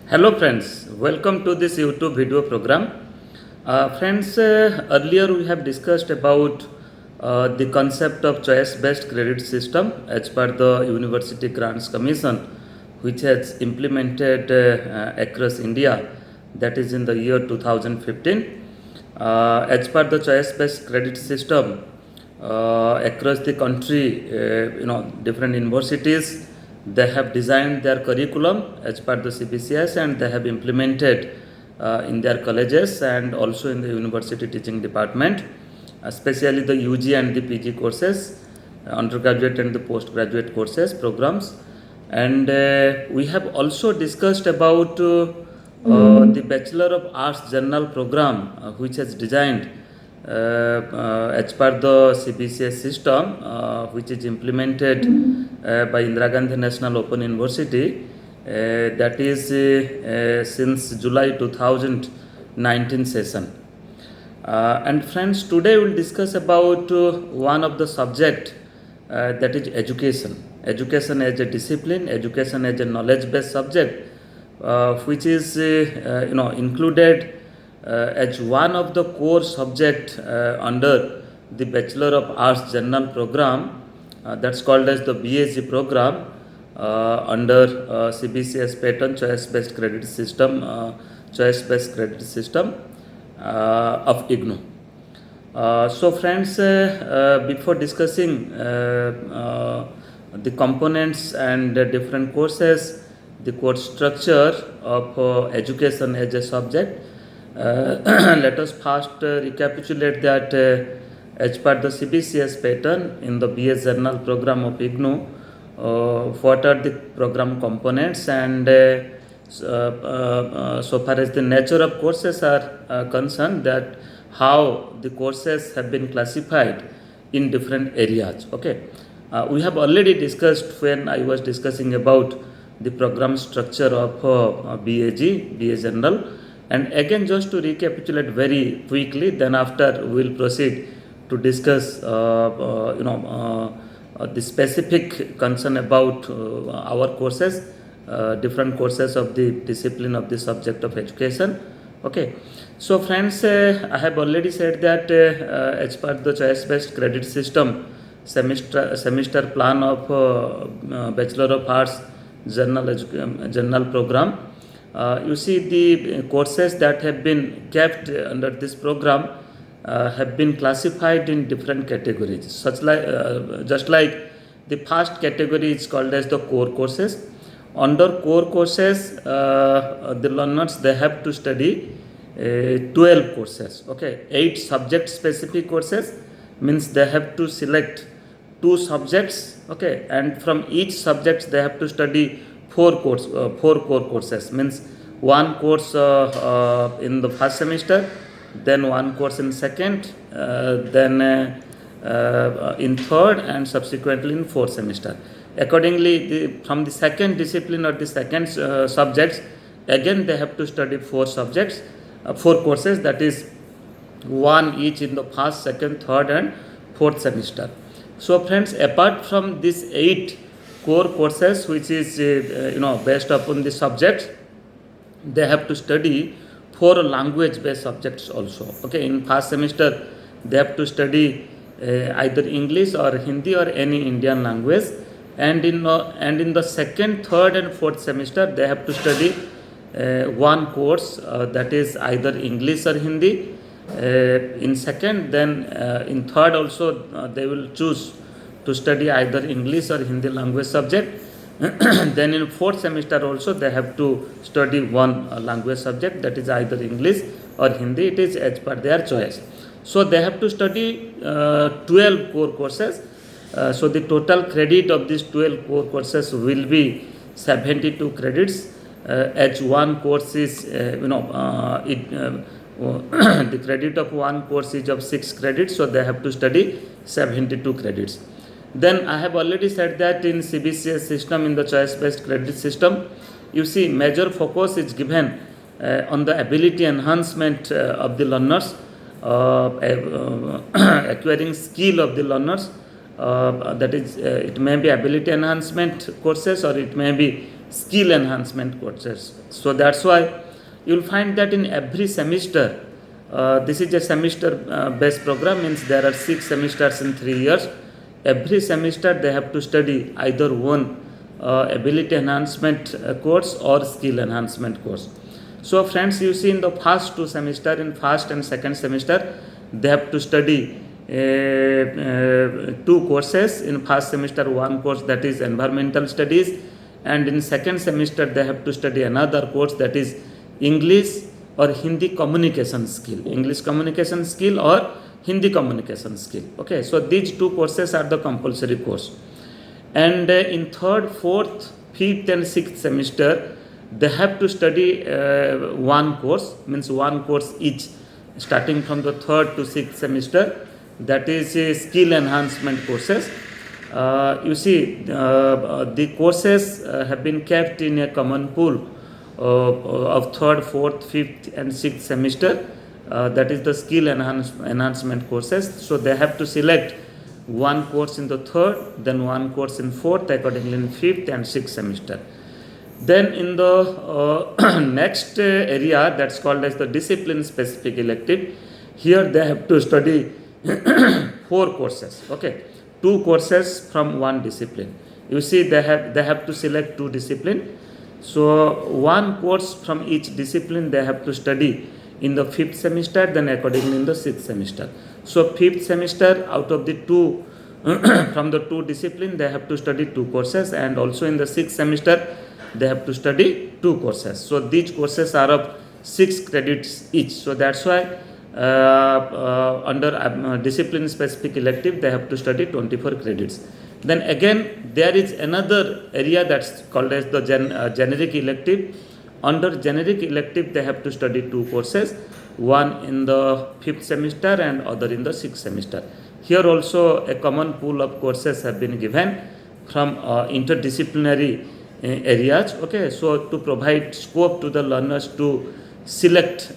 Hello friends, welcome to this YouTube video program. Friends, earlier we have discussed about the concept of choice-based credit system as per the University Grants Commission, which has implemented across India, that is in the year 2015. As per the choice-based credit system across the country, different universities, they have designed their curriculum as per the CBCS and they have implemented in their colleges and also in the university teaching department, especially the UG and the PG courses, undergraduate and the postgraduate courses programs. And we have also discussed about the Bachelor of Arts General program, which has designed as per the CBCS system, which is implemented by Indira Gandhi National Open University, that is since July 2019 session. And friends, today we will discuss about one of the subject, that is education. Education as a discipline, education as a knowledge-based subject, which is included as one of the core subject under the Bachelor of Arts General program, that's called as the BAG program under CBCS pattern choice-based credit system, of IGNOU. So friends, before discussing the components and different courses, the course structure of education as a subject, let us first recapitulate that as per the CBCS pattern in the BA Journal program of IGNOU, what are the program components, and so far as the nature of courses are concerned, that how the courses have been classified in different areas. Okay, we have already discussed when I was discussing about the program structure of BA General. And again, just to recapitulate very quickly, then after we will proceed to discuss the specific concern about our courses, different courses of the discipline of the subject of education. Okay, so friends, I have already said that as per the choice-based credit system semester plan of Bachelor of Arts General program, you see the courses that have been kept under this program have been classified in different categories, such like just like the first category is called as the core courses. Under core courses, the learners, they have to study 12 courses. Okay, 8 subject specific courses, means they have to select 2 subjects. Okay, and from each subject they have to study 4 core courses, means 1 course in the first semester, then 1 course in second, then in third, and subsequently in fourth semester. Accordingly, from the second discipline or the second subjects, again they have to study 4 subjects, 4 courses, that is 1 each in the first, second, third, and fourth semester. So friends, apart from these 8 core courses, which is based upon the subjects, they have to study 4 language based subjects also. Okay, in first semester they have to study either English or Hindi or any Indian language, and in the second, third, and fourth semester they have to study 1 course, that is either English or Hindi in second, then in third also they will choose to study either English or Hindi language subject. Then in fourth semester also they have to study 1 language subject, that is either English or Hindi, it is as per their choice. So they have to study 12 core courses. So the total credit of these 12 core courses will be 72 credits, as 1 course is the credit of 1 course is of 6 credits, so they have to study 72 credits. Then I have already said that in CBCS system, in the choice-based credit system, you see major focus is given on the ability enhancement of the learners, acquiring skill of the learners, that is it may be ability enhancement courses or it may be skill enhancement courses. So that's why you'll find that in every semester, this is a semester based program, means there are 6 semesters in 3 years. Every semester they have to study either one ability enhancement course or skill enhancement course. So friends, you see in the first 2 semester, in first and second semester, they have to study 2 courses. In first semester, 1 course, that is environmental studies, and in second semester they have to study another course, that is English or Hindi communication skill, English communication skill or Hindi communication skill. Okay, so these 2 courses are the compulsory course. And in third, fourth, fifth and sixth semester, they have to study 1 course, means 1 course each, starting from the third to sixth semester, that is skill enhancement courses. You see, the courses have been kept in a common pool of third, fourth, fifth and sixth semester, that is the skill enhancement courses. So they have to select 1 course in the third, then 1 course in fourth, accordingly in fifth and sixth semester. Then in the next area, that's called as the discipline specific elective, here they have to study 4 courses. Okay, 2 courses from 1 discipline. You see, they have to select 2 discipline. So 1 course from each discipline they have to study in the 5th semester, then accordingly in the 6th semester. So 5th semester, out of the 2 from the 2 discipline, they have to study 2 courses, and also in the 6th semester they have to study 2 courses. So these courses are of 6 credits each. So that's why under discipline specific elective they have to study 24 credits. Then again there is another area that's called as the generic elective. Under generic elective they have to study 2 courses, one in the 5th semester and other in the 6th semester. Here also a common pool of courses have been given from interdisciplinary areas. Okay, so to provide scope to the learners to select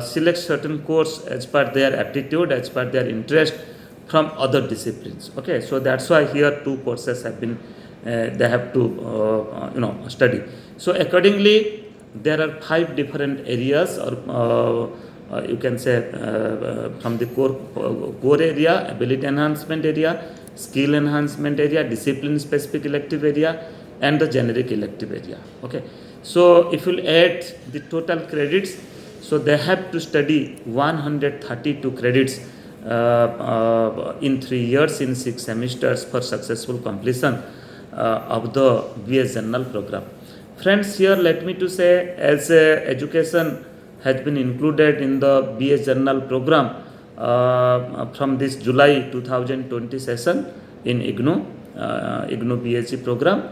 select certain course as per their aptitude, as per their interest from other disciplines. Okay, so that's why here 2 courses have been they have to study. So accordingly there are 5 different areas, or you can say from the core area, ability enhancement area, skill enhancement area, discipline specific elective area, and the generic elective area. Okay, so if you add the total credits, so they have to study 132 credits in 3 years, in 6 semesters, for successful completion of the BA General program. Friends, here let me to say, as education has been included in the BA General program from this July 2020 session in IGNOU BAG program.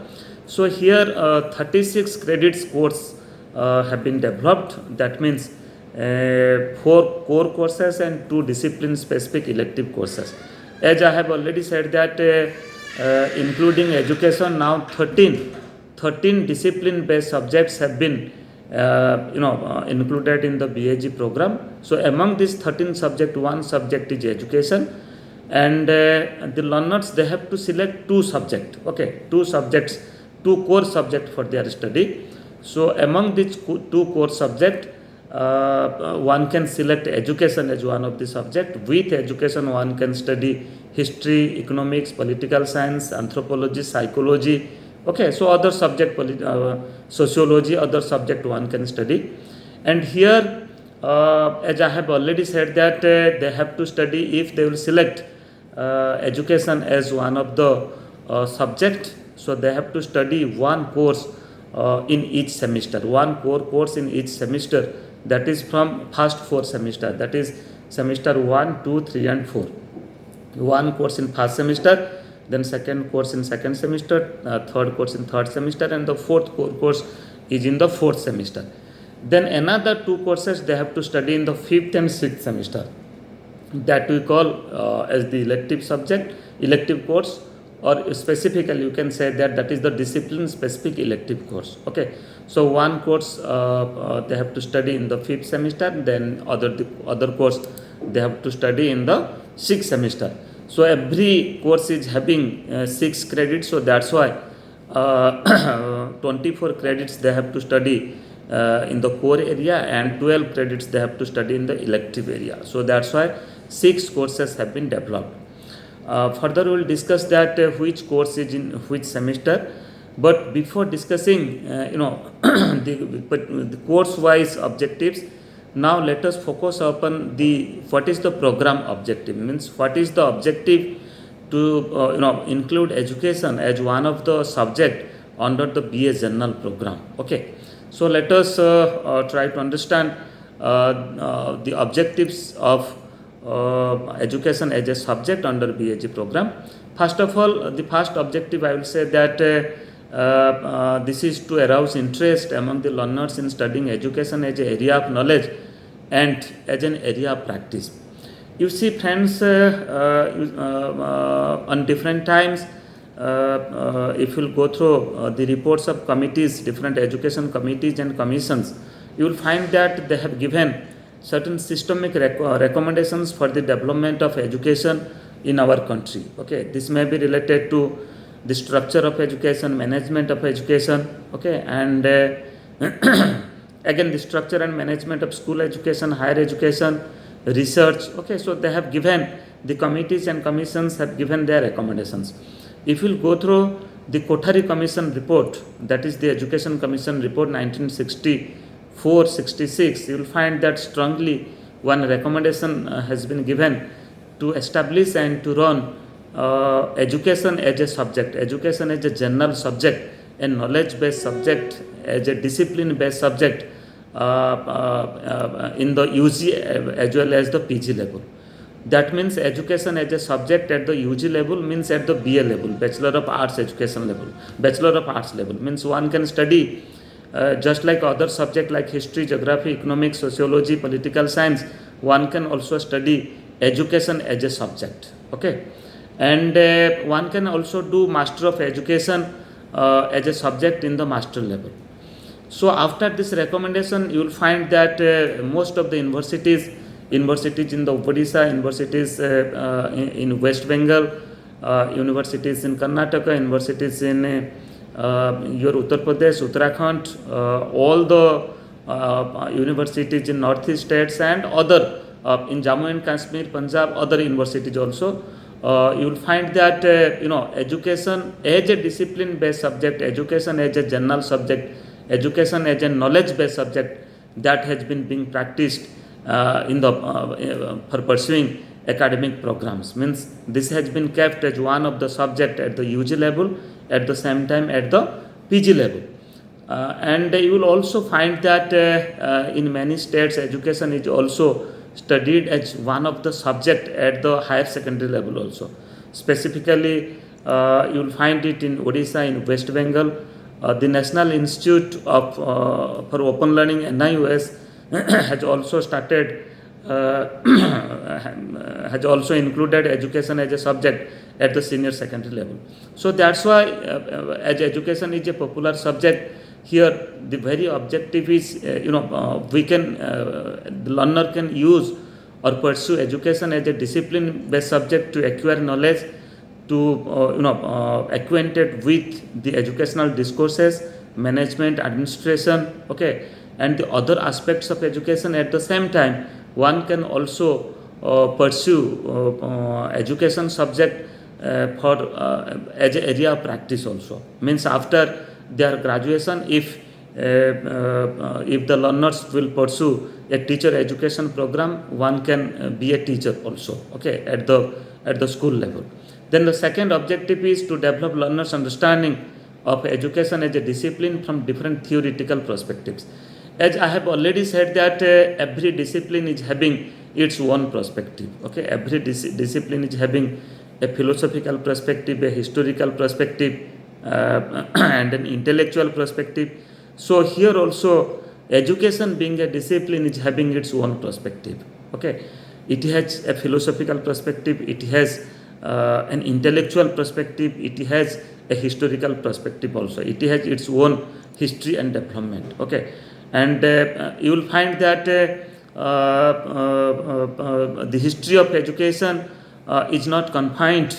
So here 36 credits course have been developed. That means 4 core courses and 2 discipline specific elective courses. As I have already said that including education, now 13 discipline based subjects have been included in the BAG program. So among these 13 subjects, 1 subject is education, and the learners, they have to select 2 subjects. Okay, 2 subjects, 2 core subjects for their study. So among these 2 core subjects, one can select education as one of the subject. With education one can study history, economics, political science, anthropology, psychology. Okay, so other subject, sociology, other subject one can study. And here as I have already said that they have to study, if they will select education as one of the subject, so they have to study 1 course in each semester, 1 core course in each semester, that is from first 4 semester, that is semester 1, 2, 3 and 4. 1 course in first semester, then second course in second semester, third course in third semester, and the 4th core course is in the 4th semester. Then another 2 courses they have to study in the 5th and 6th semester, that we call as the elective course, or specifically you can say that is the discipline specific elective course. Okay, so 1 course they have to study in the 5th semester, then other course they have to study in the 6th semester. So every course is having 6 credits, so that's why 24 credits they have to study in the core area, and 12 credits they have to study in the elective area. So that's why 6 courses have been developed. Further we will discuss that which course is in which semester. But before discussing the course wise objectives, now let us focus upon the what is the program objective, means what is the objective to include education as one of the subject under the BA General program. Okay, so let us try to understand the objectives of education as a subject under BAG program. First of all, the first objective I will say that this is to arouse interest among the learners in studying education as an area of knowledge and as an area of practice. You see, friends, on different times, if you will go through the reports of committees, different education committees and commissions, you will find that they have given certain systemic recommendations for the development of education in our country. Okay, this may be related to the structure of education, management of education, okay, and again the structure and management of school education, higher education, research. Okay, so they have given, the committees and commissions have given their recommendations. If you will go through the Kothari Commission report, that is the Education Commission report 1964-66, you will find that strongly one recommendation has been given to establish and to run education as a subject, education as a general subject, a knowledge based subject, as a discipline based subject in the UG as well as the PG level. That means education as a subject at the UG level means at the BA level, Bachelor of Arts education level. Bachelor of Arts level means one can study just like other subjects like history, geography, economics, sociology, political science, one can also study education as a subject. Okay, and one can also do Master of Education as a subject in the master level. So after this recommendation, you will find that most of the universities in the Odisha, universities in West Bengal, universities in Karnataka, universities in your Uttar Pradesh, Uttarakhand, all the universities in Northeast states and other in Jammu and Kashmir, Punjab, other universities also. You will find that education as a discipline based subject, education as a general subject, education as a knowledge based subject, that has been being practiced for pursuing academic programs. Means this has been kept as one of the subject at the UG level, at the same time at the PG level. And you will also find that in many states education is also studied as one of the subject at the higher secondary level also. Specifically, you will find it in Odisha, in West Bengal. The National Institute of for Open Learning (NIOS) has also started has also included education as a subject at the senior secondary level. So that's why as education is a popular subject, here the very objective is we can the learner can use or pursue education as a discipline based subject to acquire knowledge, to acquainted with the educational discourses, management, administration, okay, and the other aspects of education. At the same time, one can also pursue education subject for as an area of practice also. Means after their graduation, if the learners will pursue a teacher education program, one can be a teacher also, okay, at the school level. Then the second objective is to develop learners' understanding of education as a discipline from different theoretical perspectives. As I have already said that every discipline is having its own perspective. Okay, every discipline is having a philosophical perspective, a historical perspective, and an intellectual perspective. So here also, education being a discipline is having its own perspective. Okay, it has a philosophical perspective, it has an intellectual perspective, it has a historical perspective also. It has its own history and development. Okay, and you will find that the history of education is not confined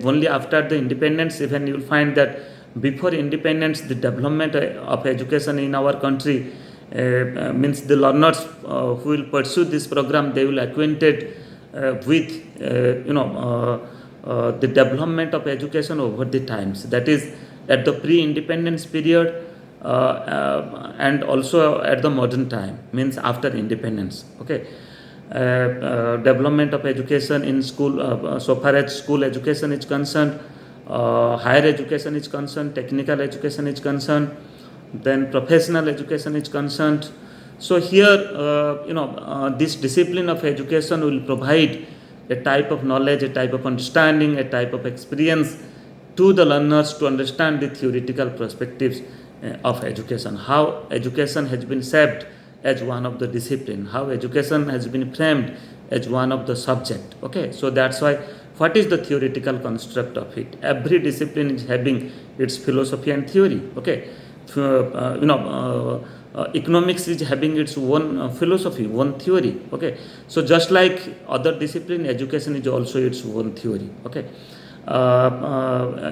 only after the independence. Even you will find that before independence, the development of education in our country means the learners who will pursue this program, they will acquainted with the development of education over the times. That is at the pre-independence period and also at the modern time, means after independence. Okay. Development of education in school, so far as school education is concerned, higher education is concerned, technical education is concerned, then professional education is concerned. So here, this discipline of education will provide a type of knowledge, a type of understanding, a type of experience to the learners to understand the theoretical perspectives of education, how education has been shaped as one of the discipline, how education has been framed as one of the subject. Okay, so that's why what is the theoretical construct of it? Every discipline is having its philosophy and theory. Okay, economics is having its own philosophy, one theory. Okay, so just like other discipline, education is also its own theory. Okay,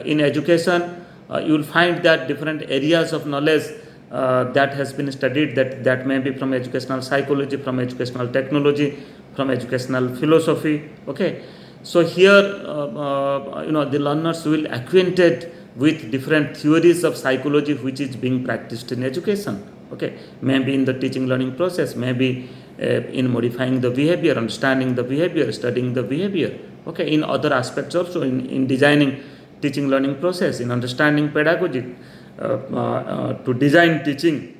in education, you will find that different areas of knowledge that has been studied, that may be from educational psychology, from educational technology, from educational philosophy. Okay, so here the learners will acquainted with different theories of psychology which is being practiced in education. Okay, maybe in the teaching learning process, maybe in modifying the behavior, understanding the behavior, studying the behavior. Okay, in other aspects also, in designing teaching learning process, in understanding pedagogy, to design teaching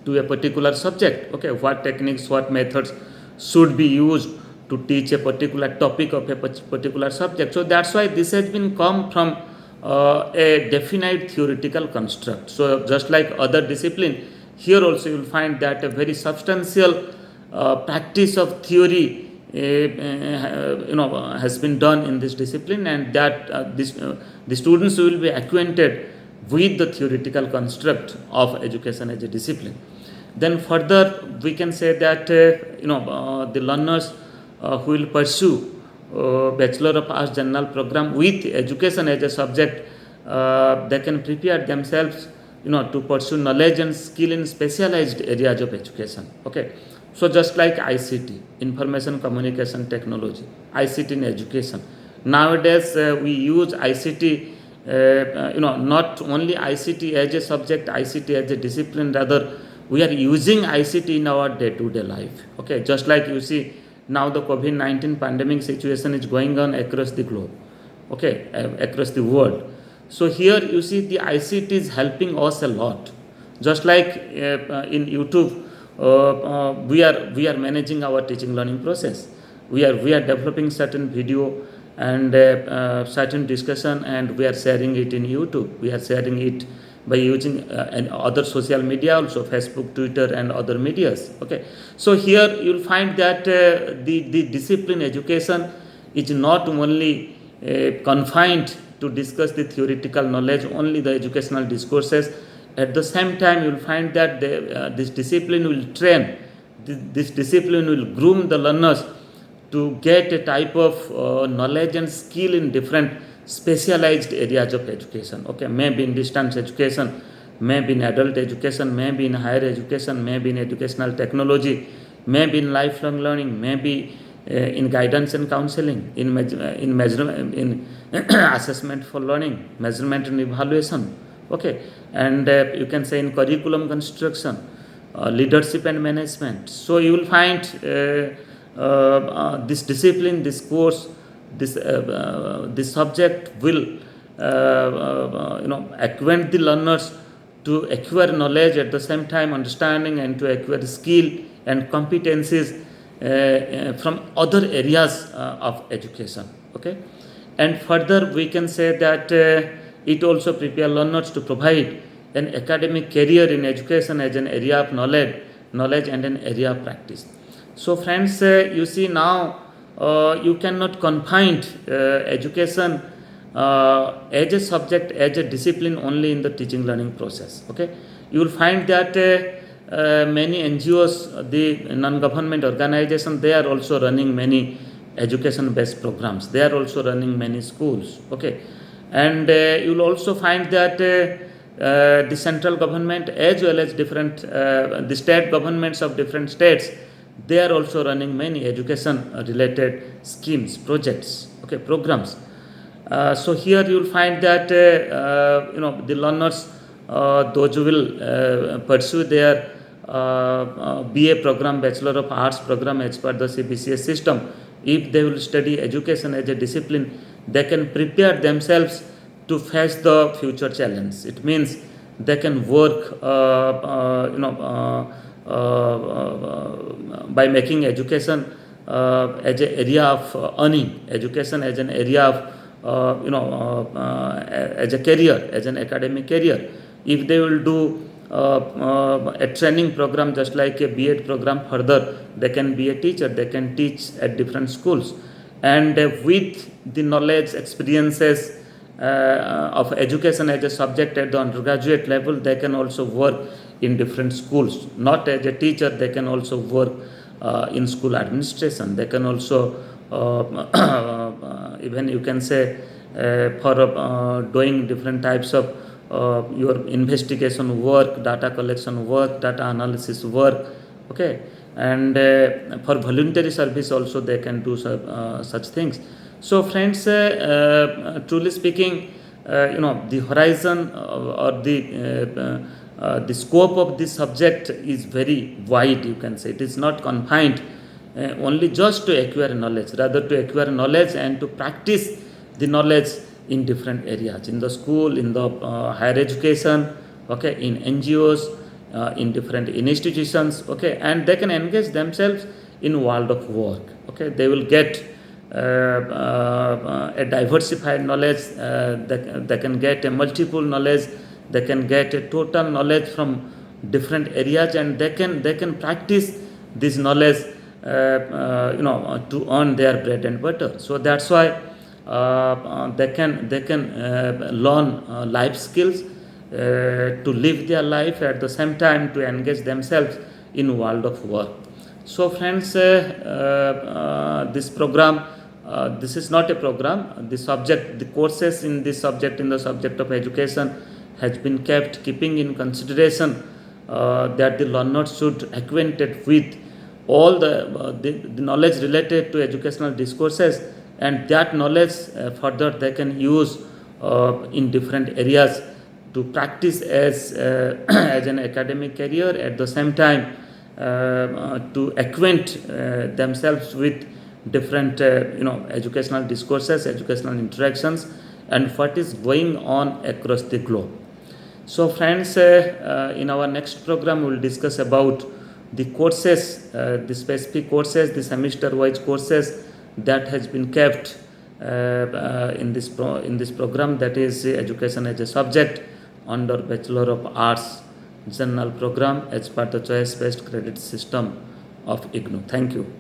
to a particular subject. Okay, what techniques, what methods should be used to teach a particular topic of a particular subject. So that's why this has been come from a definite theoretical construct. So just like other discipline, here also you will find that a very substantial practice of theory has been done in this discipline, and that the students will be acquainted with the theoretical construct of education as a discipline. Then further we can say that the learners who will pursue Bachelor of Arts General program with education as a subject, they can prepare themselves to pursue knowledge and skill in specialized areas of education. Okay, so just like ICT, information communication technology, ICT in education. Nowadays we use ICT, not only ICT as a subject, ICT as a discipline, rather we are using ICT in our day-to-day life. Okay, just like you see now the COVID-19 pandemic situation is going on across the globe. Okay, across the world. So here you see the ICT is helping us a lot. Just like in YouTube, we are managing our teaching learning process. We are developing certain video and certain discussion, and we are sharing it in YouTube. We are sharing it by using other social media also, Facebook, Twitter, and other medias. Okay, so here you will find that the discipline education is not only confined to discuss the theoretical knowledge, only the educational discourses. At the same time, you will find that this discipline will train, this discipline will groom the learners to get a type of knowledge and skill in different specialized areas of education. Okay, maybe in distance education, maybe in adult education, maybe in higher education, maybe in educational technology, maybe in lifelong learning, maybe in guidance and counseling, in assessment for learning, measurement and evaluation. Okay, and you can say in curriculum construction, leadership and management. So you will find this discipline, this course, this subject will acquaint the learners to acquire knowledge, at the same time understanding, and to acquire skill and competencies from other areas of education. Okay, and further we can say that it also prepares learners to provide an academic career in education as an area of knowledge and an area of practice. So friends, you see now you cannot confine education as a subject, as a discipline only in the teaching learning process. Okay, you will find that many NGOs, the non-government organizations, they are also running many education based programs. They are also running many schools. Okay, And you will also find that the central government as well as different the state governments of different states, they are also running many education related schemes, projects, okay, programs. So here you will find that the learners, those who will pursue their BA program, Bachelor of Arts program as per the CBCS system, if they will study education as a discipline, they can prepare themselves to face the future challenge. It means they can work by making education as an area of earning, education as an area of as a career, as an academic career. If they will do a training program just like a B.Ed program, further they can be a teacher, they can teach at different schools, and with the knowledge, experiences of education as a subject at the undergraduate level, they can also work in different schools. Not as a teacher, they can also work in school administration. They can also even you can say for doing different types of your investigation work, data collection work, data analysis work, okay, and for voluntary service also they can do such things. So friends, truly speaking, the horizon or the scope of this subject is very wide, you can say. It is not confined only just to acquire knowledge, rather to acquire knowledge and to practice the knowledge in different areas, in the school, in the higher education, okay, in NGOs, in different institutions, okay, and they can engage themselves in world of work, okay. They will get a diversified knowledge, they can get a multiple knowledge, they can get a total knowledge from different areas, and they can practice this knowledge to earn their bread and butter. So that's why they can learn life skills to live their life, at the same time to engage themselves in world of work. So friends, this program, this is not a program. The subject, the courses in this subject, in the subject of education, has been kept keeping in consideration that the learners should acquainted with all the knowledge related to educational discourses, and that knowledge further they can use in different areas to practice as as an academic career, at the same time to acquaint themselves with different educational discourses, educational interactions, and what is going on across the globe. So friends, in our next program we will discuss about the courses, the specific courses, the semester-wise courses that has been kept in this program, that is education as a subject under Bachelor of Arts general program as per the choice-based credit system of IGNOU. Thank you.